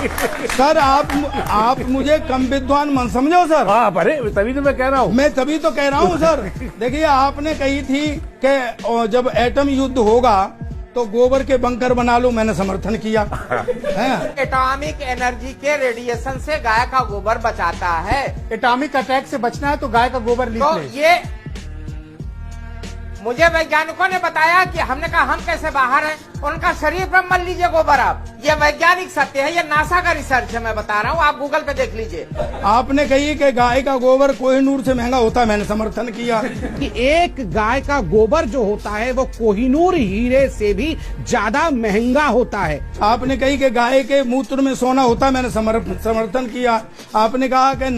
Sir आप मुझे कम विद्वान मन समझो सर। हाँ, अरे तभी तो मैं कह रहा हूँ। मैं तभी तो कह रहा हूँ सर। देखिए आपने कही थी कि जब एटम युद्ध होगा तो गोबर के बंकर बना लो, मैंने समर्थन किया है। एटॉमिक एनर्जी के रेडिएशन से गाय का गोबर बचाता है। एटॉमिक अटैक से बचना है तो गाय का गोबर लीप तो ले। ये मुझे वैज्ञानिकों ने बताया कि हमने कहा हम कैसे बाहर हैं, उनका शरीर पर मल लीजिए गोबर आप। ये वैज्ञानिक सत्य है, ये नासा का रिसर्च है, मैं बता रहा हूँ, आप गूगल पे देख लीजिए। आपने कही कि गाय का गोबर कोहिनूर से महंगा होता है, मैंने समर्थन किया कि एक गाय का गोबर जो होता है वो कोहिनूर हीरे से भी ज्यादा महंगा होता है। आपने कही कि गाय के मूत्र में सोना होता है, मैंने समर्थन किया। आपने कहा कि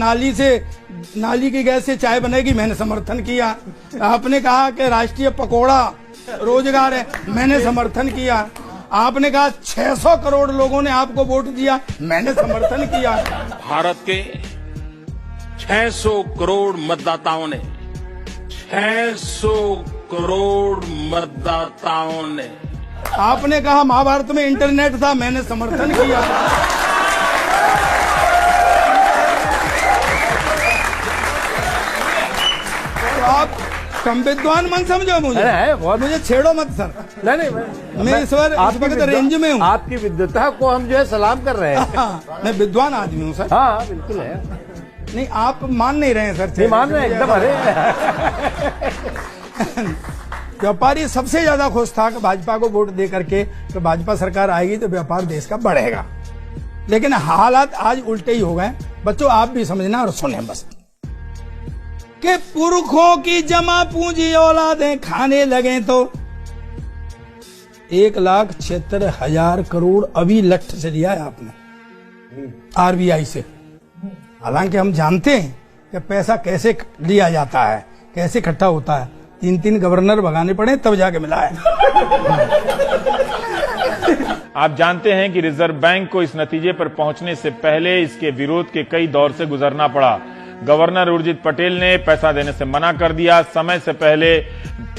नाली की गैस से चाय बनेगी, मैंने समर्थन किया। आपने कहा कि राष्ट्रीय पकौड़ा रोजगार है, मैंने समर्थन किया। आपने कहा 600 करोड़ लोगों ने आपको वोट दिया, मैंने समर्थन किया। भारत के 600 करोड़ मतदाताओं ने 600 करोड़ मतदाताओं ने आपने कहा महाभारत में इंटरनेट था, मैंने समर्थन किया। तो आप कम विद्वान मन समझो मुझे छेड़ो मत सर। नहीं, मैं इस वक्त रेंज में हूँ। आपकी विद्वता को हम जो है सलाम कर रहे हैं। हाँ, मैं विद्वान आदमी हूँ सर। हाँ बिल्कुल है। नहीं आप मान नहीं रहे हैं सर। नहीं मान रहे हैं एकदम। अरे व्यापारी सबसे ज्यादा खुश था कि भाजपा को वोट दे करके तो भाजपा सरकार आएगी तो व्यापार देश का बढ़ेगा, लेकिन हालात आज उल्टे ही हो गए। बच्चों आप भी समझना और सुने बस कि पुरखों की जमा पूंजी औलादें खाने लगे तो 1,76,000 करोड़ अभी लठ से लिया है आपने आरबीआई से। हालांकि हम जानते हैं कि पैसा कैसे लिया जाता है, कैसे इकट्ठा होता है। 3 गवर्नर भगाने पड़े तब जाके मिला है। आप जानते हैं कि रिजर्व बैंक को इस नतीजे पर पहुंचने से पहले इसके विरोध के कई दौर से गुजरना पड़ा। गवर्नर उर्जित पटेल ने पैसा देने से मना कर दिया, समय से पहले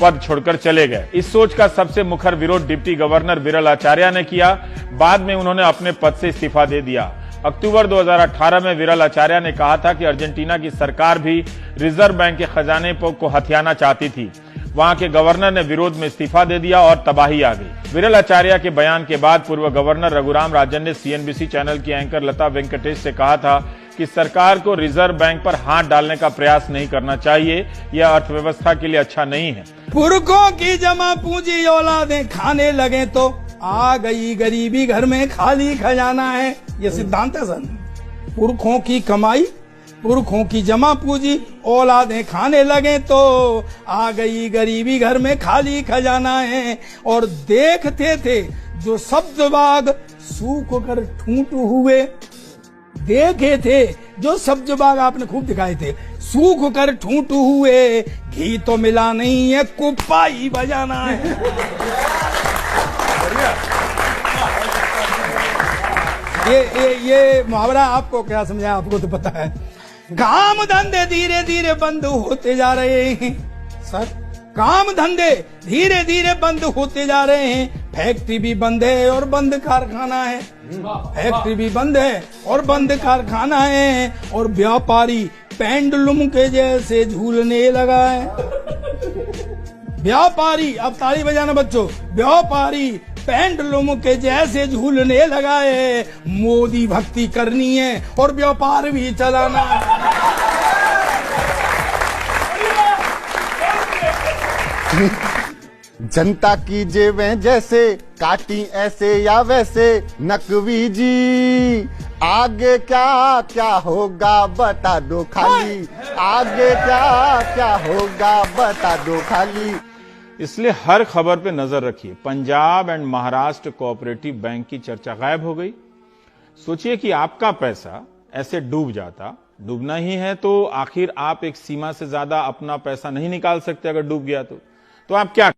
पद छोड़कर चले गए। इस सोच का सबसे मुखर विरोध डिप्टी गवर्नर विरल आचार्य ने किया। बाद में उन्होंने अपने पद से इस्तीफा दे दिया। अक्टूबर 2018 में विरल आचार्य ने कहा था कि अर्जेंटीना की सरकार भी रिजर्व बैंक के खजाने को हथियाना चाहती थी। वहां के गवर्नर ने विरोध में इस्तीफा दे दिया और तबाही आ गई। विरल आचार्य के बयान के बाद पूर्व गवर्नर रघुराम राजन ने सीएनबीसी चैनल की एंकर लता वेंकटेश से कहा था कि सरकार को रिजर्व बैंक पर हाथ डालने का प्रयास नहीं करना चाहिए, यह अर्थव्यवस्था के लिए अच्छा नहीं है। पुरखों की जमा पूंजी औलादें खाने लगे तो आ गई गरीबी, घर में खाली खजाना है, यह सिद्धांत है सर। पुरखों की कमाई, पुरखों की जमा पूंजी औलादें खाने लगे तो आ गई गरीबी, घर में खाली खजाना है। और देखते थे जो सब्ज बाग सूख कर ठूंठ हुए, देखे थे जो सब्ज बाग आपने खूब दिखाए थे, सूख कर ठूंठ हुए, घी तो मिला नहीं है, कुप्पा ही बजाना है। ये मुहावरा आपको क्या समझाया, आपको तो पता है। काम धंधे धीरे धीरे बंद होते जा रहे हैं सर, काम धंधे धीरे धीरे बंद होते जा रहे हैं। फैक्ट्री भी बंद है और बंद कारखाना है, फैक्ट्री भी बंद है और बंद कारखाना है। और व्यापारी पेंडुलम के जैसे झूलने लगा है। व्यापारी, अब ताली बजाना बच्चों, व्यापारी पेंडुलम के जैसे झूलने लगा है। मोदी भक्ति करनी है और व्यापार भी चलाना है। जनता की जेबें जैसे काटी ऐसे या वैसे, नकवी जी आगे क्या क्या होगा बता दो खाली, आगे क्या क्या होगा बता दो खाली। इसलिए हर खबर पे नजर रखिए। Punjab and Maharashtra cooperative bank की चर्चा गायब हो गई। सोचिए कि आपका पैसा ऐसे डूब जाता। डूबना ही है तो आखिर आप एक सीमा से ज्यादा अपना पैसा नहीं निकाल सकते। अगर डूब गया तो आप क्या